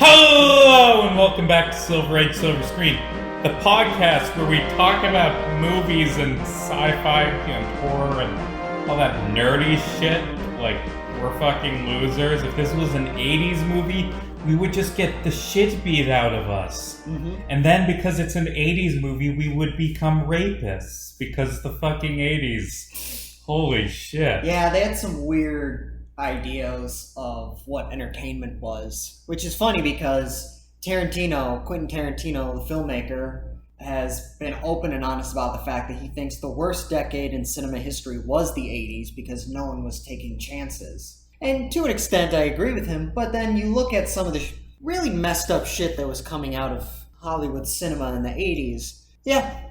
Hello and welcome back to Silver Age Silver Screen, the podcast where we talk about movies and sci-fi and horror and all that nerdy shit. Like, we're fucking losers. If this was an 80s movie, we would just get the shit beat out of us. Mm-hmm. And then because it's an 80s movie, we would become rapists because the fucking 80s. Holy shit. Yeah, they had some weird ideas of what entertainment was, which is funny because Quentin Tarantino, the filmmaker, has been open and honest about the fact that he thinks the worst decade in cinema history was the 80s because no one was taking chances. And to an extent, I agree with him, but then you look at some of the really messed up shit that was coming out of Hollywood cinema in the 80s. Yeah,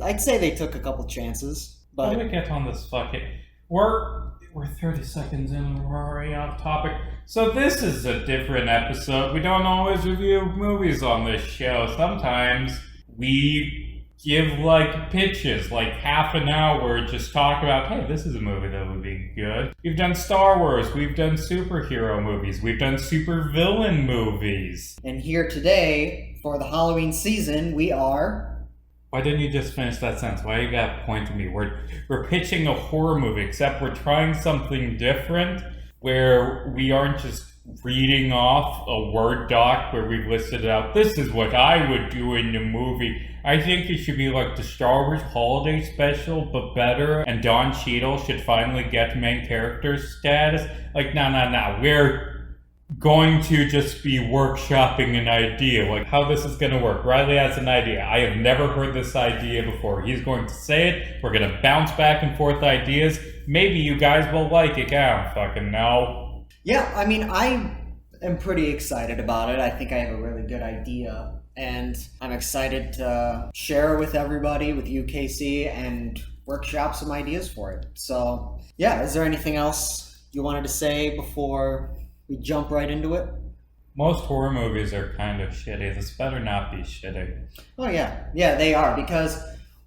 I'd say they took a couple chances. But how do we get on this fucking... We're 30 seconds in and we're already off topic. So this is a different episode. We don't always review movies on this show. Sometimes we give pitches, half an hour, just talk about, hey, this is a movie that would be good. We've done Star Wars, we've done superhero movies, we've done supervillain movies. And here today, for the Halloween season, we are... Why didn't you just finish that sentence? Why you gotta point to me? We're pitching a horror movie, except we're trying something different where we aren't just reading off a Word doc where we've listed out, this is what I would do in the movie. I think it should be like the Star Wars Holiday Special, but better, and Don Cheadle should finally get main character status. No. We're going to just be workshopping an idea, how this is going to work. Riley has an idea. I have never heard this idea before. He's going to say it. We're going to bounce back and forth ideas. Maybe you guys will like it. I don't fucking know. Yeah, I mean, I am pretty excited about it. I think I have a really good idea. And I'm excited to share it with everybody, with you, Casey, and workshop some ideas for it. So, yeah, is there anything else you wanted to say before we jump right into it? Most horror movies are kind of shitty. This better not be shitty. Oh, yeah. Yeah, they are, because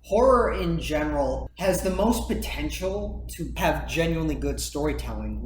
horror in general has the most potential to have genuinely good storytelling.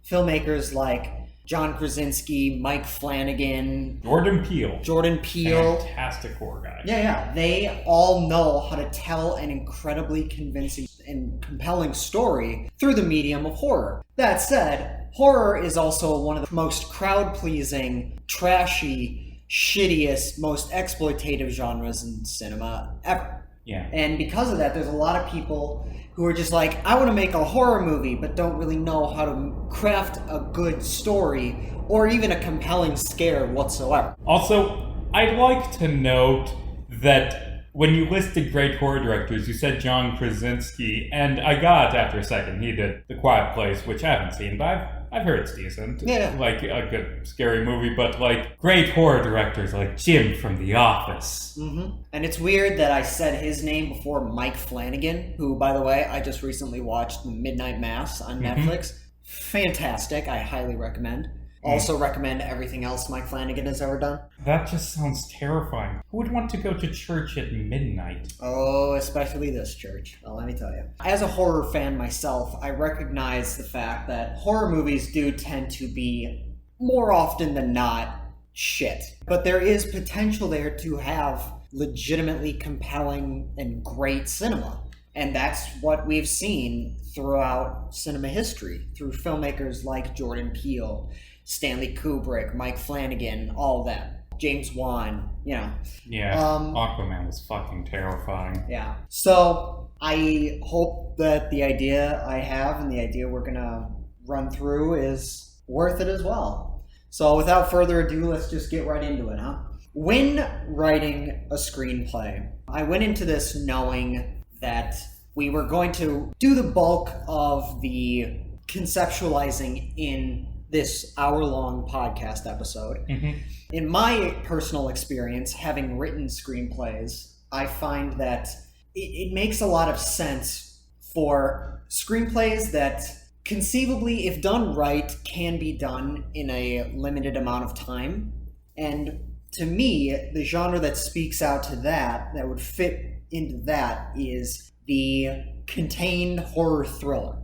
Filmmakers like John Krasinski, Mike Flanagan, Jordan Peele. Fantastic horror guy. Yeah. They all know how to tell an incredibly convincing and compelling story through the medium of horror. That said, horror is also one of the most crowd-pleasing, trashy, shittiest, most exploitative genres in cinema ever. Yeah. And because of that, there's a lot of people who are just like, I want to make a horror movie, but don't really know how to craft a good story or even a compelling scare whatsoever. Also, I'd like to note that when you listed great horror directors, you said John Krasinski, and I got, after a second, he did The Quiet Place, which I haven't seen, but I've heard it's decent. Yeah. A good, scary movie, but great horror directors like Jim from The Office. Mm-hmm. And it's weird that I said his name before Mike Flanagan, who, by the way, I just recently watched Midnight Mass on Netflix. Fantastic. I highly recommend. Also recommend everything else Mike Flanagan has ever done. That just sounds terrifying. Who would want to go to church at midnight? Oh, especially this church. Well, let me tell you. As a horror fan myself, I recognize the fact that horror movies do tend to be, more often than not, shit. But there is potential there to have legitimately compelling and great cinema. And that's what we've seen throughout cinema history, through filmmakers like Jordan Peele, Stanley Kubrick, Mike Flanagan, all of them. James Wan, Yeah, Aquaman was fucking terrifying. Yeah. So, I hope that the idea I have and the idea we're going to run through is worth it as well. So, without further ado, let's just get right into it, huh? When writing a screenplay, I went into this knowing that we were going to do the bulk of the conceptualizing in this hour-long podcast episode. Mm-hmm. In my personal experience, having written screenplays, I find that it makes a lot of sense for screenplays that conceivably, if done right, can be done in a limited amount of time. And to me, the genre that speaks out to that would fit into that, is the contained horror thriller.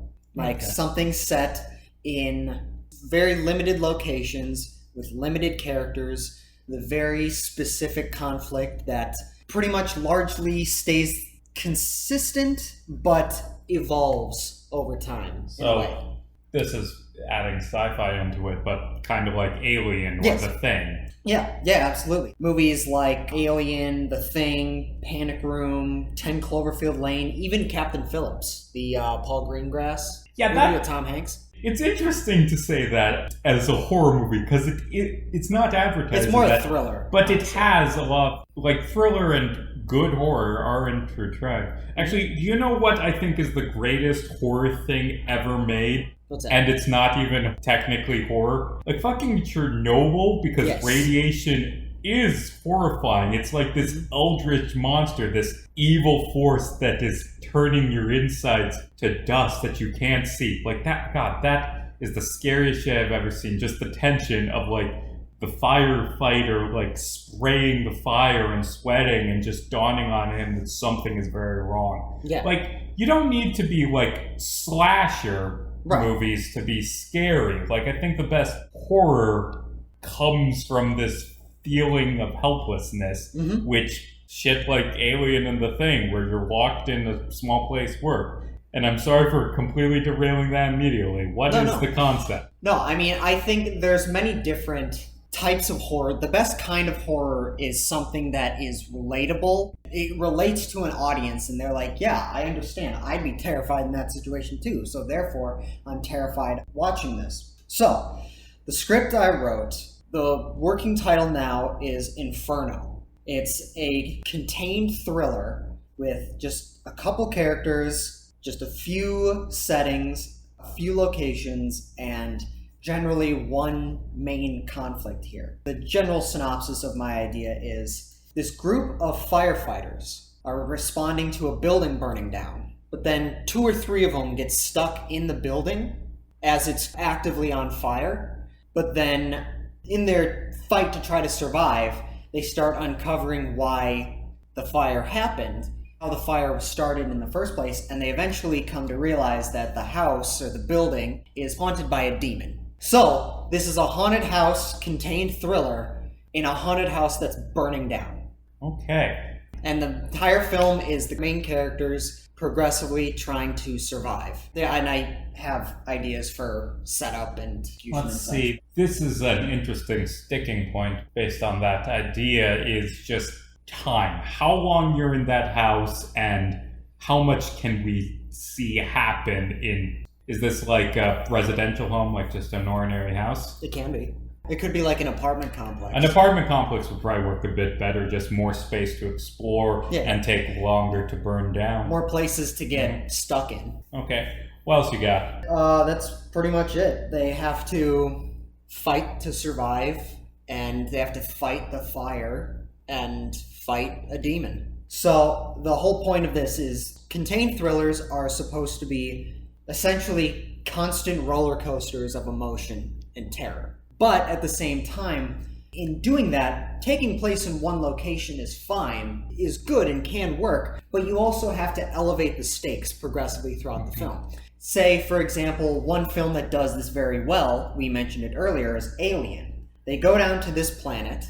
Something set in very limited locations, with limited characters, the very specific conflict that pretty much largely stays consistent but evolves over time. In a way. So this is adding sci-fi into it, but kind of like Alien or Yes. The Thing. Yeah, absolutely. Movies like Alien, The Thing, Panic Room, 10 Cloverfield Lane, even Captain Phillips, the Paul Greengrass movie with Tom Hanks. It's interesting to say that as a horror movie because it's not advertised. It's more a thriller. But it has a lot, like thriller and good horror are intertwined. Actually, do you know what I think is the greatest horror thing ever made? What's that? And it's not even technically horror. Like fucking Chernobyl, because Yes. radiation is horrifying. It's like this eldritch monster, this evil force that is turning your insides to dust that you can't see. Like that, God, that is the scariest shit I've ever seen. Just the tension of like the firefighter like spraying the fire and sweating and just dawning on him that something is very wrong. Yeah. Like, you don't need to be like slasher movies to be scary. Like, I think the best horror comes from this feeling of helplessness, which shit like Alien and The Thing, where you're locked in a small place, work. And I'm sorry for completely derailing that immediately. What is the concept? No, I mean, I think there's many different types of horror. The best kind of horror is something that is relatable. It relates to an audience, and they're like, yeah, I understand. I'd be terrified in that situation too. So therefore, I'm terrified watching this. So, the script I wrote, the working title now is Inferno. It's a contained thriller with just a couple characters, just a few settings, a few locations, and generally one main conflict here. The general synopsis of my idea is this group of firefighters are responding to a building burning down, but then 2 or 3 of them get stuck in the building as it's actively on fire. But then in their fight to try to survive, they start uncovering why the fire happened, how the fire was started in the first place, and they eventually come to realize that the house or the building is haunted by a demon. So, this is a haunted house contained thriller in a haunted house that's burning down. Okay. And the entire film is the main characters progressively trying to survive. Yeah, and I have ideas for setup and fusion. Let's see. This is an interesting sticking point based on that idea is just time. How long you're in that house and how much can we see happen in... Is this like a residential home, like just an ordinary house? It can be. It could be like an apartment complex. An apartment complex would probably work a bit better, just more space to explore and take longer to burn down. More places to get stuck in. Okay. What else you got? That's pretty much it. They have to fight to survive, and they have to fight the fire and fight a demon. So the whole point of this is contained thrillers are supposed to be essentially constant roller coasters of emotion and terror. But at the same time, in doing that, taking place in one location is fine, is good and can work, but you also have to elevate the stakes progressively throughout the film. Say, for example, one film that does this very well, we mentioned it earlier, is Alien. They go down to this planet,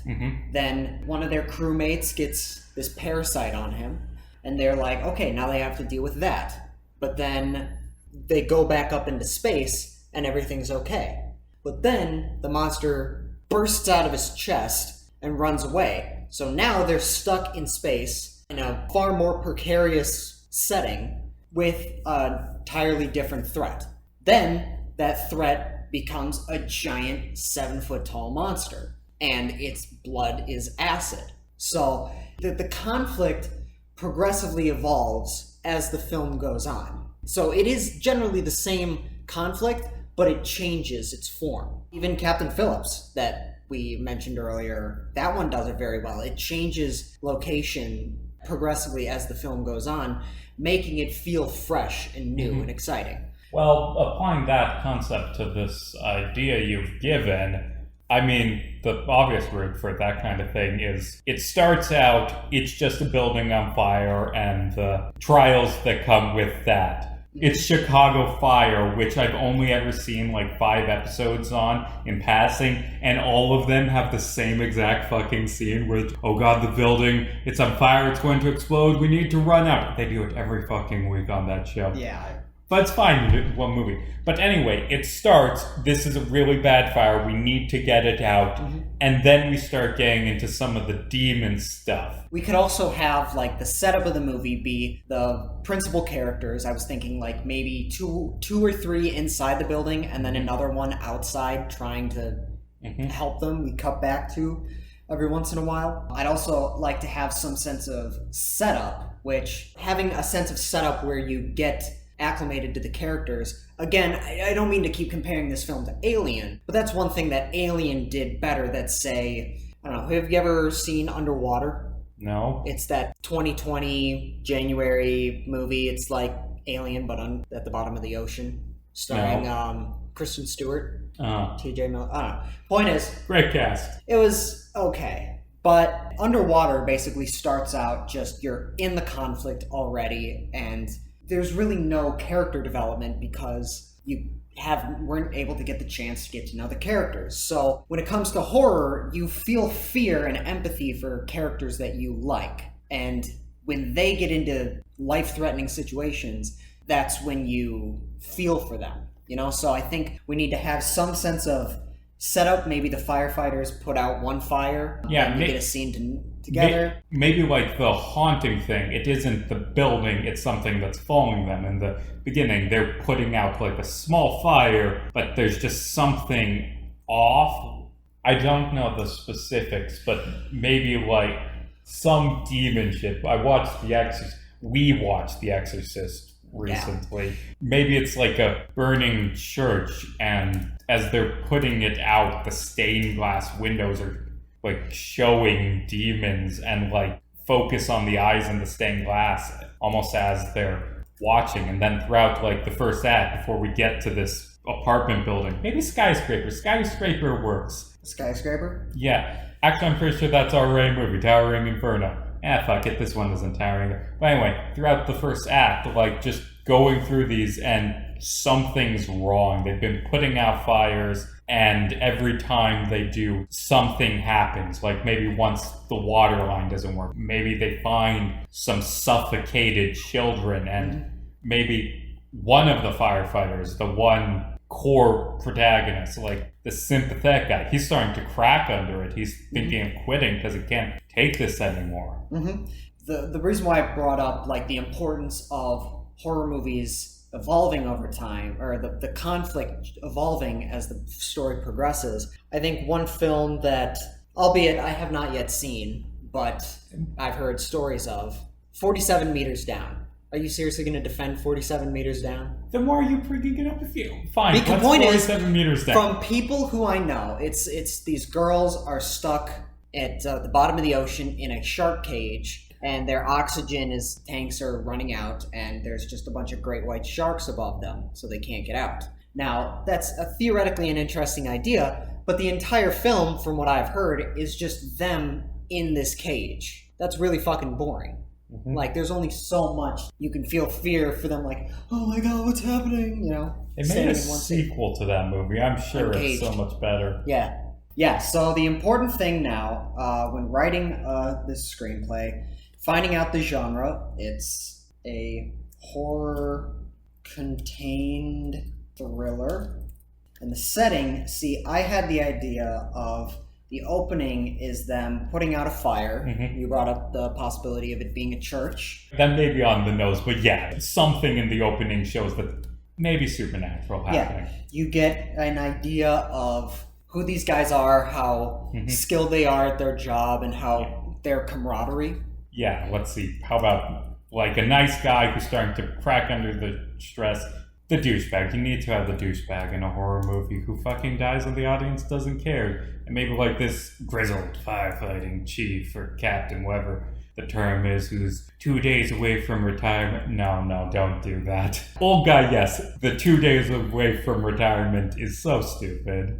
then one of their crewmates gets this parasite on him, and they're like, okay, now they have to deal with that. But then they go back up into space, and everything's okay. But then the monster bursts out of his chest and runs away. So now they're stuck in space in a far more precarious setting with an entirely different threat. Then that threat becomes a giant 7-foot-tall monster, and its blood is acid. So the conflict progressively evolves as the film goes on. So it is generally the same conflict, but it changes its form. Even Captain Phillips, that we mentioned earlier, that one does it very well. It changes location progressively as the film goes on, making it feel fresh and new and exciting. Well, applying that concept to this idea you've given, I mean, the obvious word for that kind of thing is it starts out, it's just a building on fire and the trials that come with that. It's Chicago Fire, which I've only ever seen like 5 episodes on in passing, and all of them have the same exact fucking scene where, oh god, the building, it's on fire, it's going to explode, we need to run out. They do it every fucking week on that show. Yeah. But it's fine, one movie. But anyway, it starts, this is a really bad fire, we need to get it out, and then we start getting into some of the demon stuff. We could also have, like, the setup of the movie be the principal characters. I was thinking, like, maybe two or three inside the building, and then another one outside trying to help them. We cut back to every once in a while. I'd also like to have some sense of setup, which, having a sense of setup where you get acclimated to the characters. Again, I don't mean to keep comparing this film to Alien, but that's one thing that Alien did better that, say, I don't know, have you ever seen Underwater? No. It's that 2020 January movie. It's like Alien, but at the bottom of the ocean, starring Kristen Stewart, T.J. Miller. I don't know. Point is, great cast. It was okay. But Underwater basically starts out just you're in the conflict already, and there's really no character development because you weren't able to get the chance to get to know the characters. So when it comes to horror, you feel fear and empathy for characters that you like. And when they get into life-threatening situations, that's when you feel for them. You know, so I think we need to have some sense of setup. Maybe the firefighters put out one fire, and we get a scene together. Maybe like the haunting thing, it isn't the building, it's something that's following them. In the beginning, they're putting out like a small fire, but there's just something off. I don't know the specifics, but maybe like some demon shit. We watched The Exorcist recently. Yeah. Maybe it's like a burning church, and as they're putting it out, the stained glass windows are like showing demons and like focus on the eyes in the stained glass almost as they're watching. And then throughout like the first act, before we get to this apartment building, maybe skyscraper works. Skyscraper? Yeah, actually I'm pretty sure that's our Ray movie, Towering Inferno. Fuck it, this one isn't towering. But anyway, throughout the first act, like just going through these, and something's wrong. They've been putting out fires, and every time they do, something happens. Like maybe once the water line doesn't work, maybe they find some suffocated children, and maybe one of the firefighters, the one core protagonist, like the sympathetic guy, he's starting to crack under it. He's thinking of quitting because he can't take this anymore. The reason why I brought up like the importance of horror movies evolving over time, or the conflict evolving as the story progresses, I think one film that, albeit I have not yet seen, but I've heard stories of, 47 Meters Down. Are you seriously going to defend 47 Meters Down? Then why are you bringing it up with you? Fine, the point is, 47 Meters Down? From people who I know, it's these girls are stuck at the bottom of the ocean in a shark cage, and their oxygen tanks are running out, and there's just a bunch of great white sharks above them, so they can't get out. Now, that's theoretically an interesting idea, but the entire film, from what I've heard, is just them in this cage. That's really fucking boring. Like, there's only so much you can feel fear for them, like, oh my god, what's happening? You know? They made a sequel to that movie. I'm sure it's so much better. Yeah, so the important thing now, when writing this screenplay, finding out the genre, it's a horror-contained thriller. And the setting, see, I had the idea of the opening is them putting out a fire. You brought up the possibility of it being a church. That may be on the nose, but yeah, something in the opening shows that maybe supernatural happening. Yeah, you get an idea of who these guys are, how skilled they are at their job, and how their camaraderie. Yeah, let's see. How about like a nice guy who's starting to crack under the stress? The douchebag. You need to have the douchebag in a horror movie who fucking dies and the audience doesn't care. And maybe like this grizzled firefighting chief or captain, whatever the term is, who's 2 days away from retirement. No, don't do that. Old guy, yes. The 2 days away from retirement is so stupid.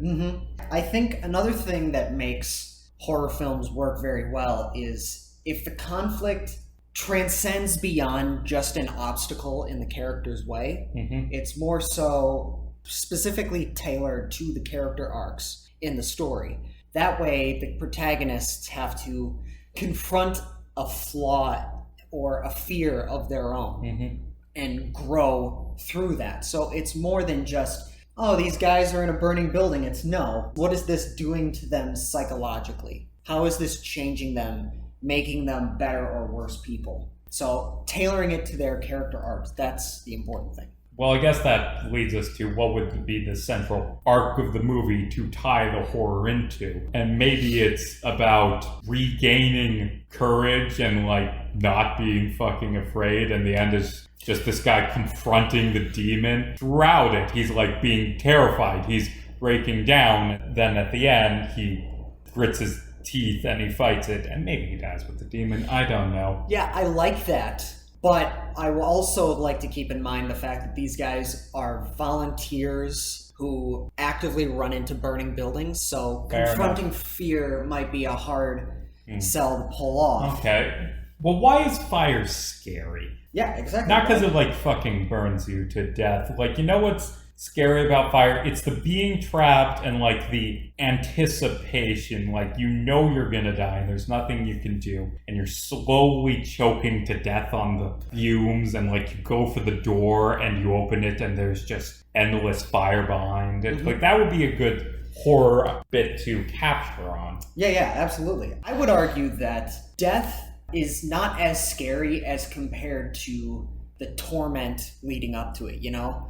I think another thing that makes horror films work very well is if the conflict transcends beyond just an obstacle in the character's way. It's more so specifically tailored to the character arcs in the story. That way, the protagonists have to confront a flaw or a fear of their own and grow through that. So it's more than just, oh, these guys are in a burning building. It's no, what is this doing to them psychologically? How is this changing them, making them better or worse people? So tailoring it to their character arcs, that's the important thing. Well, I guess that leads us to what would be the central arc of the movie to tie the horror into. And maybe it's about regaining courage and like not being fucking afraid. And the end is just this guy confronting the demon. Throughout it, he's like being terrified. He's breaking down. Then at the end, he grits his teeth and he fights it. And maybe he dies with the demon. I don't know. Yeah, I like that. But I will also like to keep in mind the fact that these guys are volunteers who actively run into burning buildings, so confronting fear might be a hard sell to pull off. Okay. Well, why is fire scary? Yeah, exactly. Not because it like fucking burns you to death. Like, you know what's scary about fire? It's the being trapped and like the anticipation. Like, you know you're gonna die and there's nothing you can do, and you're slowly choking to death on the fumes, and like you go for the door and you open it and there's just endless fire behind it. Like, that would be a good horror bit to capture on. Yeah, absolutely. I would argue that death is not as scary as compared to the torment leading up to it, you know?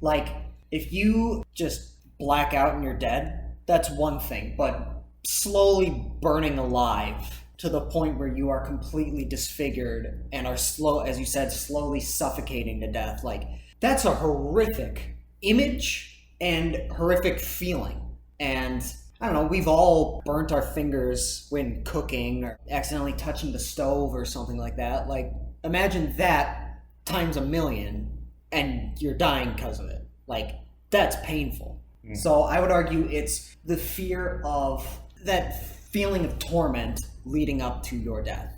Like, if you just black out and you're dead, that's one thing, but slowly burning alive to the point where you are completely disfigured and are as you said, slowly suffocating to death, like, that's a horrific image and horrific feeling. And I don't know, we've all burnt our fingers when cooking or accidentally touching the stove or something like that. Like, imagine that times a million and you're dying because of it. Like, that's painful. So I would argue it's the fear of that feeling of torment leading up to your death.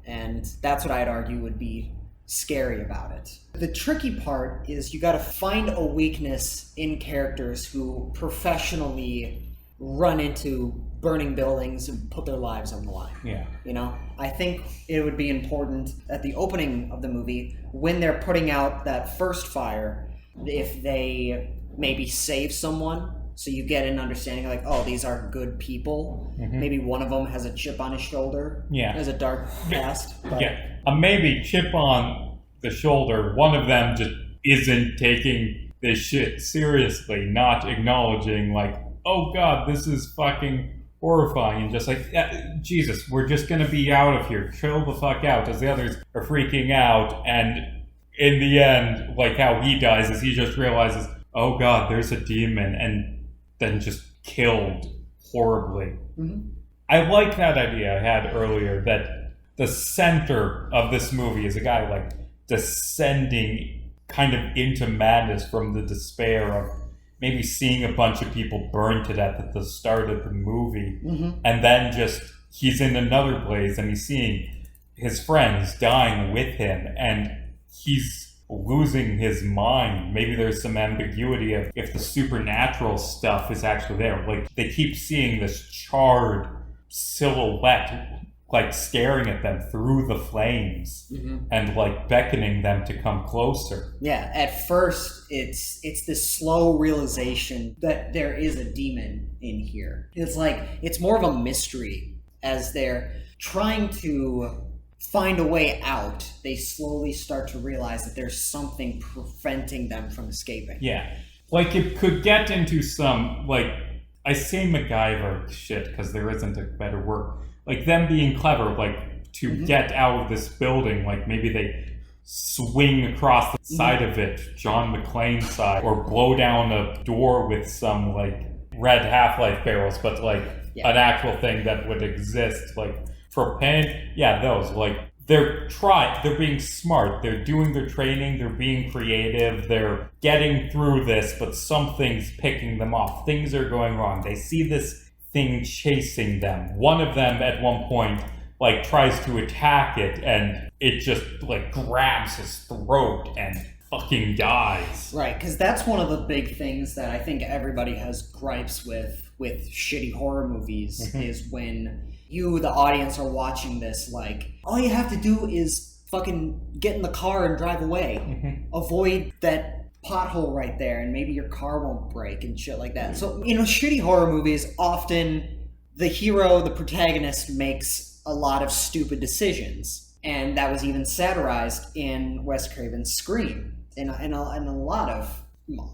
And that's what I'd argue would be scary about it. The tricky part is you got to find a weakness in characters who professionally run into burning buildings and put their lives on the line. Yeah. You know, I think it would be important at the opening of the movie, when they're putting out that first fire, if they maybe save someone, so you get an understanding like, oh, these are good people. Maybe one of them has a chip on his shoulder. Yeah. Has a dark past. But... yeah. Maybe chip on the shoulder. One of them just isn't taking this shit seriously, not acknowledging like, oh God, this is fucking horrifying, and just like, yeah, Jesus, we're just gonna be out of here. Chill the fuck out, as the others are freaking out. And in the end, like how he dies is he just realizes, oh God, there's a demon, and then just killed horribly. I like that idea I had earlier, that the center of this movie is a guy like descending kind of into madness from the despair of maybe seeing a bunch of people burn to death at the start of the movie, and then just he's in another blaze and he's seeing his friends dying with him, and he's losing his mind. Maybe there's some ambiguity of if the supernatural stuff is actually there. Like, they keep seeing this charred silhouette like staring at them through the flames and like beckoning them to come closer. Yeah, at first it's this slow realization that there is a demon in here. It's like, it's more of a mystery. As they're trying to find a way out, they slowly start to realize that there's something preventing them from escaping. Yeah. Like, it could get into some, like, I say MacGyver shit because there isn't a better word. Like, them being clever, like, to get out of this building, like, maybe they swing across the side of it, John McClane's side, or blow down a door with some, like, red Half-Life barrels, but, like, an actual thing that would exist, like, for pain. Yeah, those, like, they're being smart, they're doing their training, they're being creative, they're getting through this, but something's picking them off. Things are going wrong. They see this thing chasing them. One of them at one point like tries to attack it and it just like grabs his throat and fucking dies. Right, because that's one of the big things that I think everybody has gripes with shitty horror movies is when you, the audience, are watching this, like, all you have to do is fucking get in the car and drive away. Avoid that pothole right there and maybe your car won't break and shit like that. So, shitty horror movies, often the hero, the protagonist, makes a lot of stupid decisions. And that was even satirized in Wes Craven's Scream and a lot of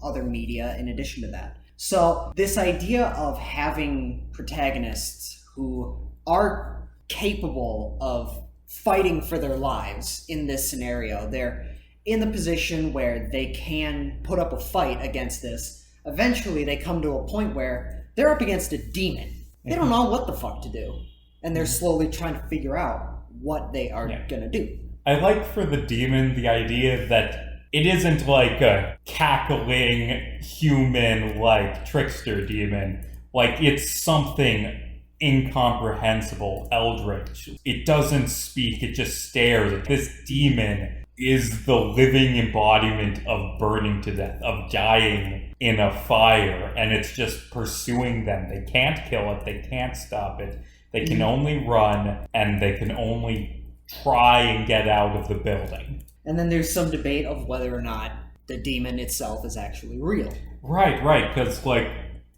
other media in addition to that. So this idea of having protagonists who are capable of fighting for their lives in this scenario, they're in the position where they can put up a fight against this. Eventually they come to a point where they're up against a demon. They don't know what the fuck to do. And they're slowly trying to figure out what they are gonna do. I like for the demon the idea that it isn't like a cackling human like trickster demon. Like it's something incomprehensible, eldritch. It doesn't speak, it just stares. This demon is the living embodiment of burning to death, of dying in a fire, and it's just pursuing them. They can't kill it, they can't stop it. They can only run, and they can only try and get out of the building. And then there's some debate of whether or not the demon itself is actually real. Right, because, like,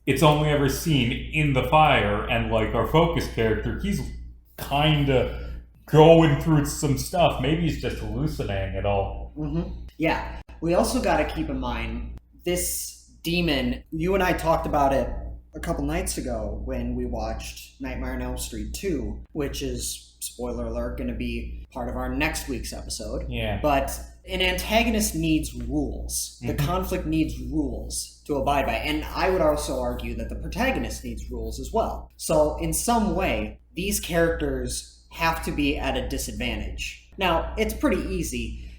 it's only ever seen in the fire, and, like, our focus character, he's kind of going through some stuff. Maybe he's just hallucinating it all. Yeah. We also got to keep in mind, this demon, you and I talked about it a couple nights ago when we watched Nightmare on Elm Street 2, which is, spoiler alert, going to be part of our next week's episode. Yeah. But an antagonist needs rules. The conflict needs rules to abide by. And I would also argue that the protagonist needs rules as well. So in some way, these characters have to be at a disadvantage. Now, it's pretty easy.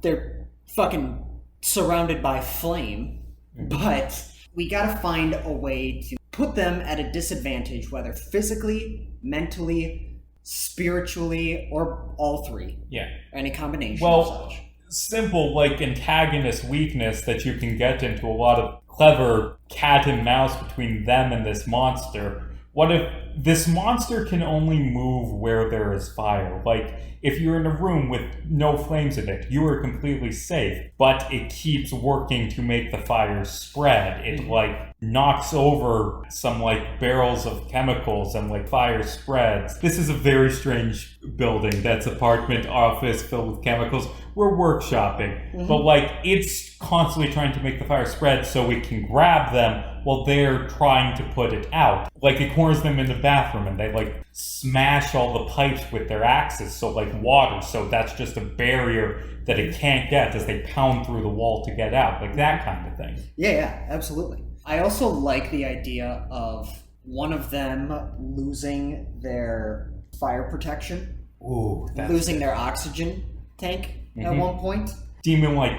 They're fucking surrounded by flame, but we gotta find a way to put them at a disadvantage, whether physically, mentally, spiritually, or all three. Yeah. Any combination Well, of such. simple, like, antagonist weakness that you can get into a lot of clever cat and mouse between them and this monster. What if this monster can only move where there is fire? Like, if you're in a room with no flames in it, you are completely safe, but it keeps working to make the fire spread. It, like, knocks over some, like, barrels of chemicals and, like, fire spreads. This is a very strange building. That's apartment, office filled with chemicals. We're workshopping. But, like, it's constantly trying to make the fire spread so it can grab them while they're trying to put it out. Like, it corners them in the bathroom and they, like, smash all the pipes with their axes, so, like, water. So that's just a barrier that it can't get as they pound through the wall to get out. Like, that kind of thing. Yeah, absolutely. I also like the idea of one of them losing their fire protection. Ooh, losing their oxygen tank at one point. Demon, like,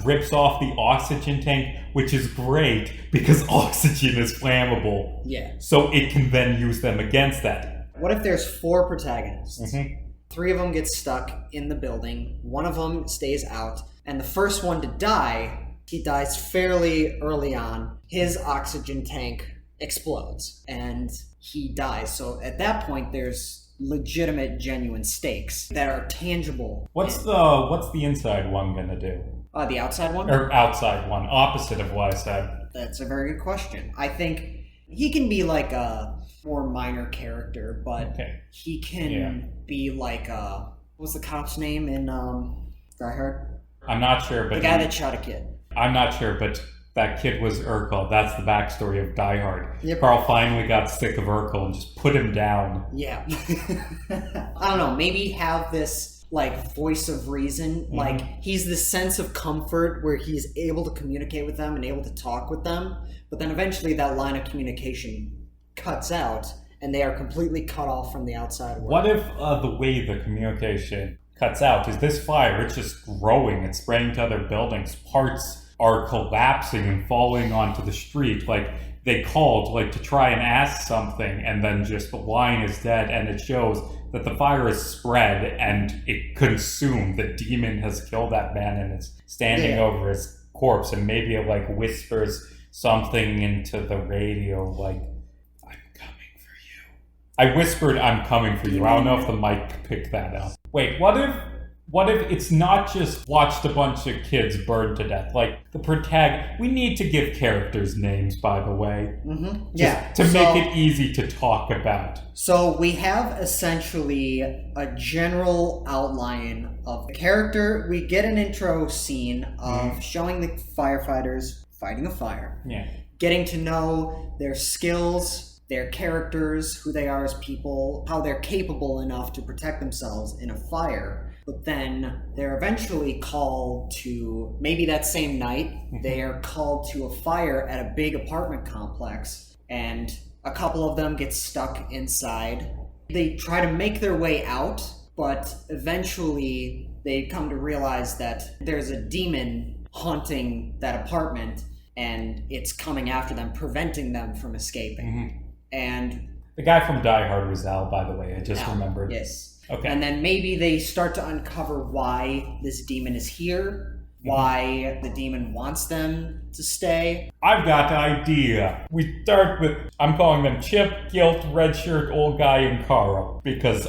rips off the oxygen tank, which is great because oxygen is flammable. Yeah. So it can then use them against that. What if there's 4 protagonists? 3 of them get stuck in the building, one of them stays out, and the first one to die, he dies fairly early on. His oxygen tank explodes, and he dies. So at that point, there's legitimate, genuine stakes that are tangible. What's the inside one gonna do? The outside one? Or outside one, opposite of what I said. That's a very good question. I think he can be like a more minor character, but he can be like what's the cop's name in Die Hard? I'm not sure, but the guy that shot a kid. I'm not sure, but that kid was Urkel. That's the backstory of Die Hard. Yep. Carl finally got sick of Urkel and just put him down. Yeah. I don't know, maybe have this like voice of reason. Like he's this sense of comfort where he's able to communicate with them and able to talk with them, but then eventually that line of communication cuts out and they are completely cut off from the outside world. What if the way the communication cuts out is this fire, it's just growing, it's spreading to other buildings, parts are collapsing and falling onto the street. Like, they called like to try and ask something, and then just the line is dead, and it shows that the fire has spread and it consumed. The demon has killed that man and it's standing over his corpse, and maybe it like whispers something into the radio like, "I'm coming for you." I whispered, "I'm coming for you." I don't know if the mic picked that up. Wait, what if it's not just watched a bunch of kids burn to death? Like, the protagonist, we need to give characters names, by the way. Yeah. To make it easy to talk about. So we have essentially a general outline of the character. We get an intro scene of showing the firefighters fighting a fire. Yeah. Getting to know their skills, their characters, who they are as people, how they're capable enough to protect themselves in a fire. But then they're eventually called to, maybe that same night, they are called to a fire at a big apartment complex, and a couple of them get stuck inside. They try to make their way out, but eventually they come to realize that there's a demon haunting that apartment, and it's coming after them, preventing them from escaping. And the guy from Die Hard was Al, by the way. I just remembered. Yes. Okay. And then maybe they start to uncover why this demon is here, why the demon wants them to stay. I've got an idea. We start with, I'm calling them Chip, Guilt, Redshirt, Old Guy, and Carl. Because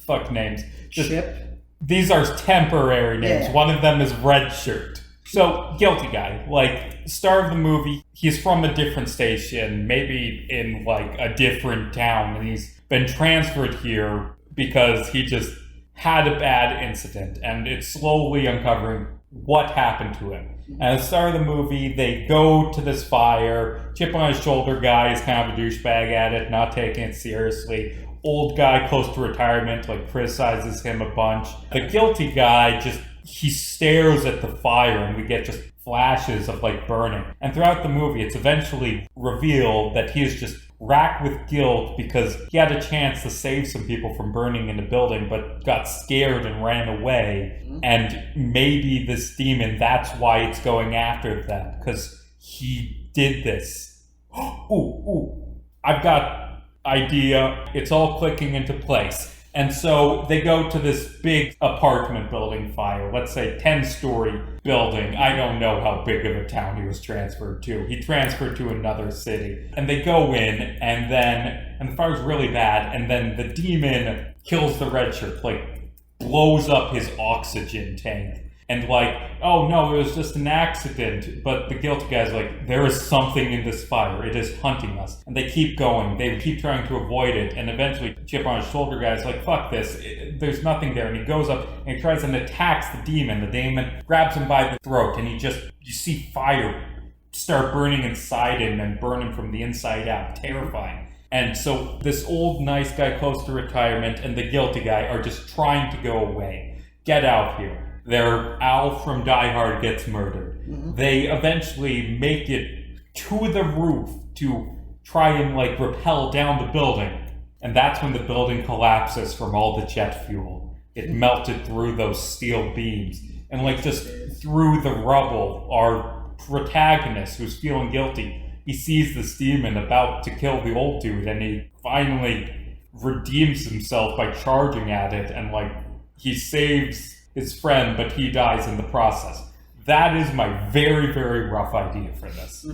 fuck names. Chip? These are temporary names. Yeah. One of them is Redshirt. So, guilty guy. Like, star of the movie, he's from a different station, maybe in like a different town, and he's been transferred here because he just had a bad incident, and it's slowly uncovering what happened to him. And at the start of the movie, they go to this fire. Chip on his shoulder guy is kind of a douchebag at it, not taking it seriously. Old guy close to retirement, like, criticizes him a bunch. The guilty guy he stares at the fire, and we get just flashes of like burning. And throughout the movie, it's eventually revealed that he is just racked with guilt because he had a chance to save some people from burning in the building, but got scared and ran away. And maybe this demon, that's why it's going after them, because he did this. I've got idea. It's all clicking into place. And so they go to this big apartment building fire, let's say 10-story building. I don't know how big of a town he was transferred to. He transferred to another city. And they go in, and the fire's really bad, and then the demon kills the Redshirt, like, blows up his oxygen tank. And like, oh no, it was just an accident. But the guilty guy's like, there is something in this fire. It is hunting us. And they keep going. They keep trying to avoid it. And eventually, Chip on his shoulder guy's like, fuck this. There's nothing there. And he goes up and he tries and attacks the demon. The demon grabs him by the throat. And you see fire start burning inside him and burn him from the inside out. Terrifying. And so this old nice guy close to retirement and the guilty guy are just trying to go away. Get out here. Their Al from Die Hard gets murdered. They eventually make it to the roof to try and like rappel down the building. And that's when the building collapses from all the jet fuel. It melted through those steel beams. And like just through the rubble, our protagonist, who's feeling guilty, he sees this demon about to kill the old dude, and he finally redeems himself by charging at it, and like he saves his friend, but he dies in the process. That is my very, very rough idea for this.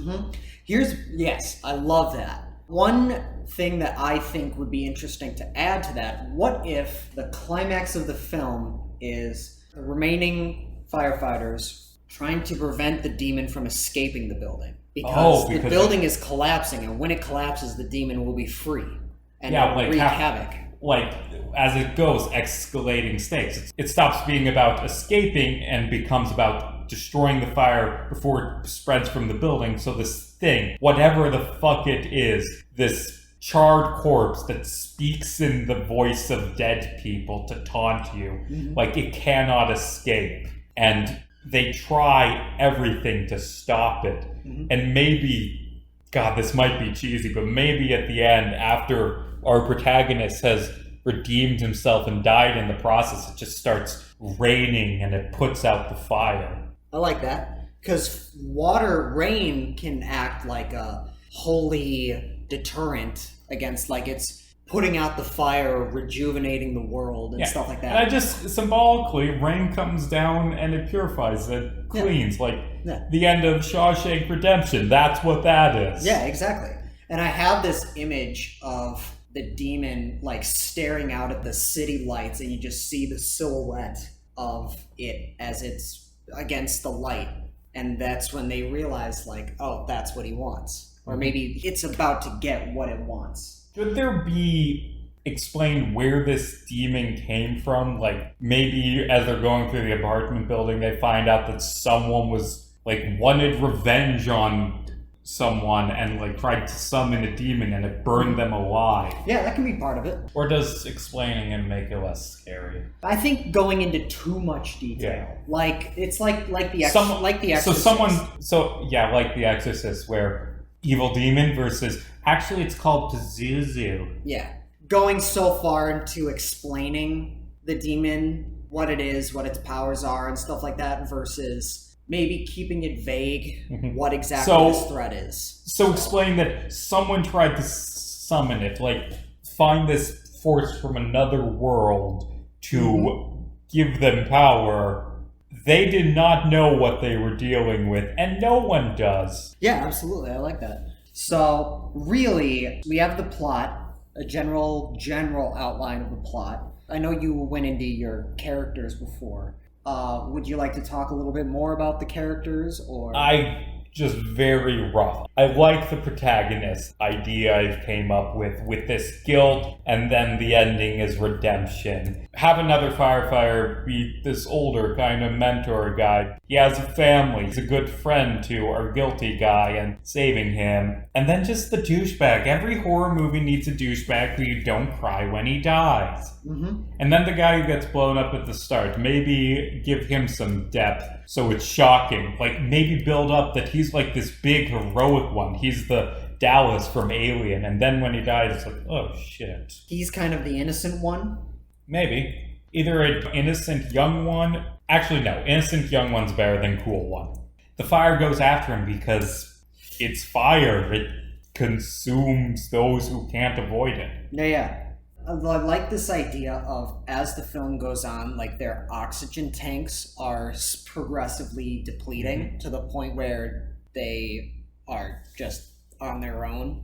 Yes, I love that. One thing that I think would be interesting to add to that, what if the climax of the film is the remaining firefighters trying to prevent the demon from escaping the building? Because the building is collapsing, and when it collapses, the demon will be free and wreak havoc. Like, as it goes, escalating stakes. It stops being about escaping and becomes about destroying the fire before it spreads from the building. So this thing, whatever the fuck it is, this charred corpse that speaks in the voice of dead people to taunt you, like, it cannot escape. And they try everything to stop it. And maybe, God, this might be cheesy, but maybe at the end, after our protagonist has redeemed himself and died in the process, it just starts raining and it puts out the fire. I like that. Because rain can act like a holy deterrent against, like, it's putting out the fire, rejuvenating the world, and stuff like that. And I just, symbolically, rain comes down and it purifies, it cleans. Like, the end of Shawshank Redemption. That's what that is. Yeah, exactly. And I have this image of the demon, like, staring out at the city lights, and you just see the silhouette of it as it's against the light. And that's when they realize, like, oh, that's what he wants. Or maybe it's about to get what it wants. Should there be explained where this demon came from? Like, maybe as they're going through the apartment building, they find out that someone was, like, wanted revenge on someone and, like, tried to summon a demon and it burned them alive. Yeah, that can be part of it. Or does explaining it make it less scary? I think going into too much detail, like it's like the like the Exorcist. Like the Exorcist, where evil demon versus actually it's called Pazuzu. Yeah, going so far into explaining the demon, what it is, what its powers are, and stuff like that, versus maybe keeping it vague what exactly this threat is. So explain that someone tried to summon it, like find this force from another world to give them power. They did not know what they were dealing with, and no one does. Yeah, absolutely. I like that. So really, we have the plot, a general outline of the plot. I know you went into your characters before. Would you like to talk a little bit more about the characters, or? Just very rough. I like the protagonist idea I came up with this guilt, and then the ending is redemption. Have another firefighter be this older kind of mentor guy. He has a family. He's a good friend to our guilty guy and saving him. And then just the douchebag. Every horror movie needs a douchebag who you don't cry when he dies. And then the guy who gets blown up at the start. Maybe give him some depth so it's shocking. Like, maybe build up that he's like this big heroic one. He's the Dallas from Alien. And then when he dies, it's like, oh shit. He's kind of the innocent one? Maybe. Either an innocent young one. Actually, no. Innocent young one's better than cool one. The fire goes after him because it's fire. It consumes those who can't avoid it. Yeah. I like this idea of, as the film goes on, like, their oxygen tanks are progressively depleting to the point where they are just on their own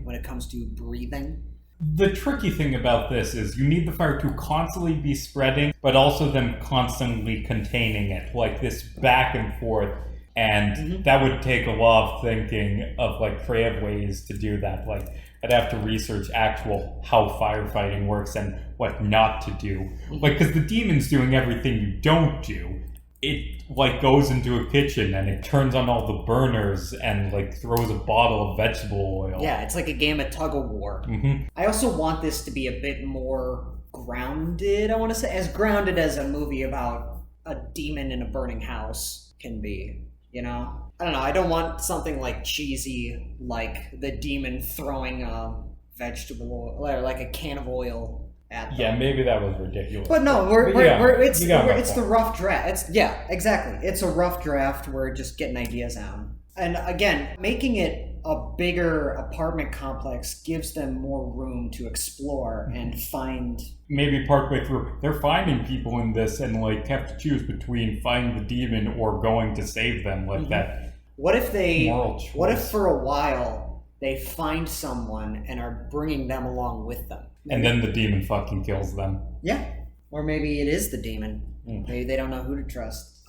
when it comes to breathing. The tricky thing about this is you need the fire to constantly be spreading, but also then constantly containing it, like this back and forth. And that would take a lot of thinking of, like, creative ways to do that. Like, I'd have to research how firefighting works and what not to do. Like, because the demon's doing everything you don't do. It, like, goes into a kitchen and it turns on all the burners and, like, throws a bottle of vegetable oil. Yeah, it's like a game of tug-of-war. I also want this to be a bit more grounded, I want to say. As grounded as a movie about a demon in a burning house can be, you know? I don't know, I don't want something like cheesy, like the demon throwing a vegetable oil, or like a can of oil at them. Yeah, maybe that was ridiculous. But no, it's the rough draft. Exactly. It's a rough draft. We're just getting ideas down. And again, making it a bigger apartment complex gives them more room to explore and find. Maybe partway through, they're finding people in this and, like, have to choose between finding the demon or going to save them, like that. What if moral choice. What if for a while they find someone and are bringing them along with them? And then the demon fucking kills them. Yeah. Or maybe it is the demon. Maybe they don't know who to trust.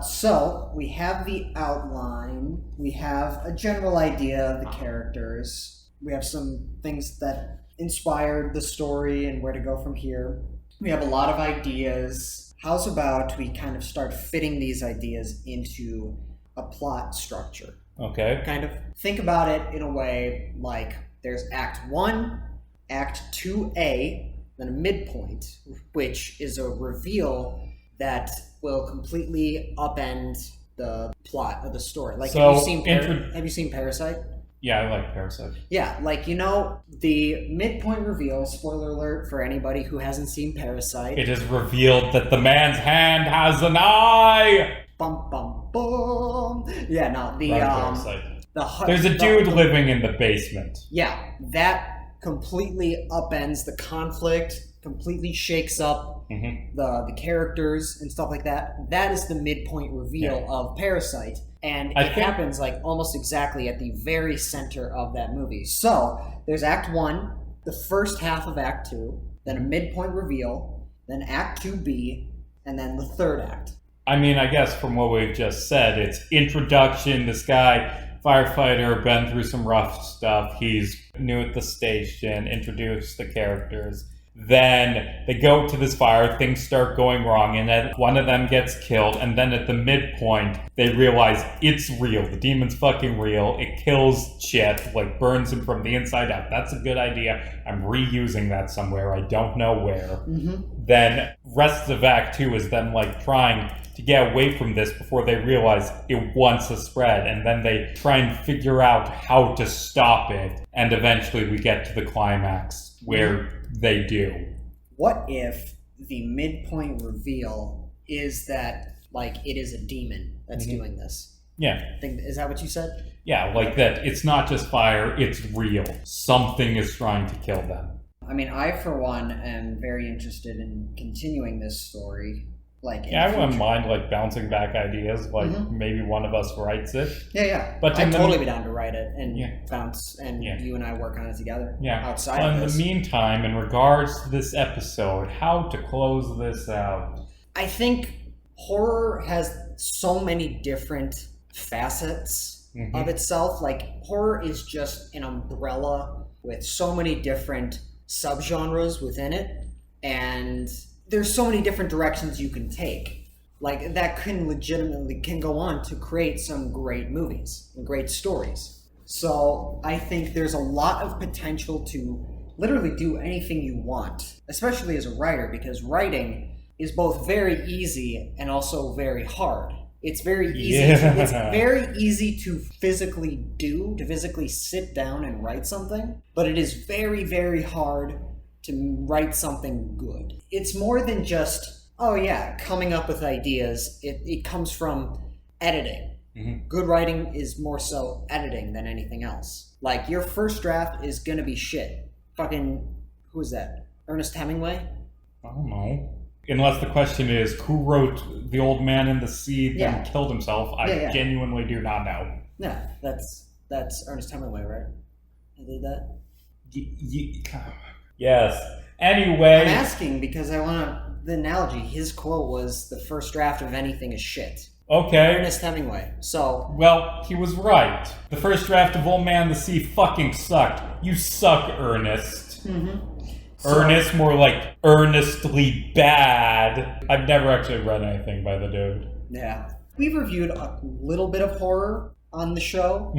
So, we have the outline. We have a general idea of the characters. We have some things that inspired the story and where to go from here. We have a lot of ideas. How's about we kind of start fitting these ideas into a plot structure? Okay. Kind of think about it in a way like there's Act 1, Act 2A, then a midpoint, which is a reveal that will completely upend the plot of the story. Like, so, have you seen Parasite? Yeah, I like Parasite. Yeah, like, you know, the midpoint reveal, spoiler alert for anybody who hasn't seen Parasite. It is revealed that the man's hand has an eye! Bum bum bum. Yeah, no, Parasite. the hut. There's a dude living in the basement. Yeah, that completely upends the conflict. Completely shakes up the characters and stuff like that. That is the midpoint reveal of Parasite, and it happens like almost exactly at the very center of that movie. So there's Act 1, the first half of Act 2, then a midpoint reveal, then Act 2B, and then the third act. I mean, I guess from what we've just said, it's introduction. This guy, firefighter, been through some rough stuff. He's new at the station. Introduce the characters. Then they go to this fire, things start going wrong, and then one of them gets killed, and then at the midpoint, they realize it's real. The demon's fucking real. It kills Chet, like burns him from the inside out. That's a good idea. I'm reusing that somewhere. I don't know where. Then rest of Act 2 is them like trying to get away from this before they realize it wants to spread, and then they try and figure out how to stop it, and eventually we get to the climax where they do. What if the midpoint reveal is that like it is a demon that's doing this? Yeah. Is that what you said? Yeah, like that it's not just fire, it's real. Something is trying to kill them. I mean, I for one am very interested in continuing this story. Like, yeah, I wouldn't mind like bouncing back ideas. Like maybe one of us writes it. Yeah. But I'd totally be down to write it and bounce, and Yeah. you and I work on it together. Yeah. Outside Well, of in this. the meantime, in regards to this episode, how to close this out? I think horror has so many different facets of itself. Like, horror is just an umbrella with so many different subgenres within it, and there's so many different directions you can take. Like, that can legitimately go on to create some great movies and great stories. So I think there's a lot of potential to literally do anything you want, especially as a writer, because writing is both very easy and also very hard. It's very easy. It's very easy to physically sit down and write something, but it is very, very hard to write something good. It's more than just, coming up with ideas. It comes from editing. Good writing is more so editing than anything else. Like, your first draft is gonna be shit. Fucking, who is that? Ernest Hemingway? I don't know. Unless the question is, who wrote The Old Man in the Sea then killed himself, I genuinely do not know. Yeah, that's Ernest Hemingway, right? He did that? Yes. Anyway. I'm asking because I want the analogy. His quote was, the first draft of anything is shit. Okay. Ernest Hemingway. So. Well, he was right. The first draft of Old Man in the Sea fucking sucked. You suck, Ernest. Ernest, more like earnestly bad. I've never actually read anything by the dude. Yeah. We've reviewed a little bit of horror on the show,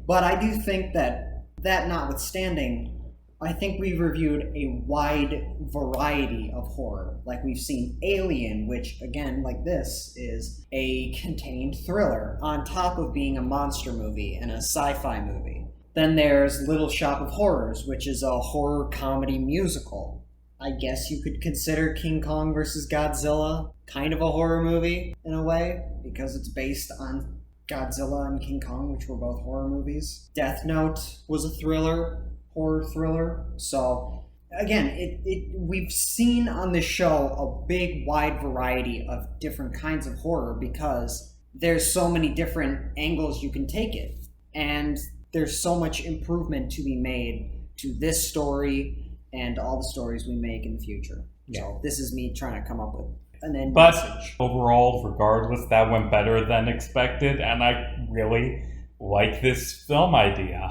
but I do think that notwithstanding, I think we've reviewed a wide variety of horror. Like, we've seen Alien, which, again, like this, is a contained thriller on top of being a monster movie and a sci-fi movie. Then there's Little Shop of Horrors, which is a horror comedy musical. I guess you could consider King Kong vs. Godzilla kind of a horror movie, in a way, because it's based on Godzilla and King Kong, which were both horror movies. Death Note was a horror thriller. So, again, we've seen on this show a big, wide variety of different kinds of horror because there's so many different angles you can take it. And there's so much improvement to be made to this story and all the stories we make in the future. Yeah. So this is me trying to come up with an end message. But overall, regardless, that went better than expected, and I really like this film idea.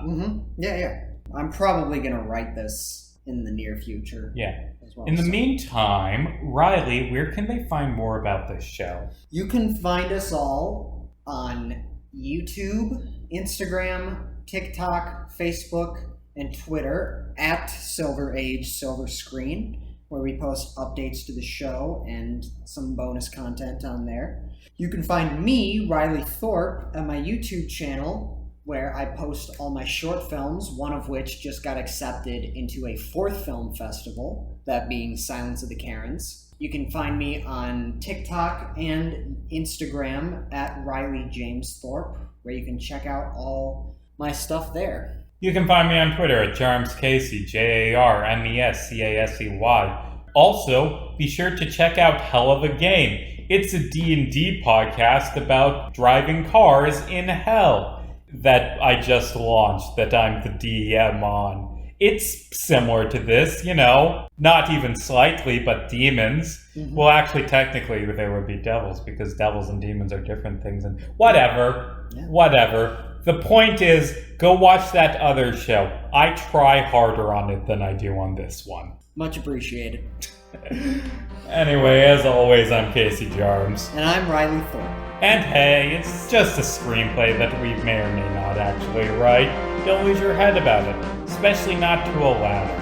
Yeah. I'm probably going to write this in the near future. Yeah. As well, in the meantime, Riley, where can they find more about this show? You can find us all on YouTube, Instagram, TikTok, Facebook, and Twitter at Silver Age Silver Screen, where we post updates to the show and some bonus content on there. You can find me, Riley Thorpe, at my YouTube channel, where I post all my short films, one of which just got accepted into a 4th film festival, that being Silence of the Karens. You can find me on TikTok and Instagram at Riley James Thorpe, where you can check out all my stuff there. You can find me on Twitter at JarmesCasey, JarmesCasey. Also, be sure to check out Hell of a Game. It's a D&D podcast about driving cars in hell that I just launched, that I'm the DM on. It's similar to this, not even slightly, but demons. Mm-hmm. Well, actually, technically, there would be devils, because devils and demons are different things, and whatever. The point is, go watch that other show. I try harder on it than I do on this one. Much appreciated. Anyway, as always, I'm Casey Jarms. And I'm Riley Thorpe. And hey, it's just a screenplay that we may or may not actually write. Don't lose your head about it, especially not to a ladder.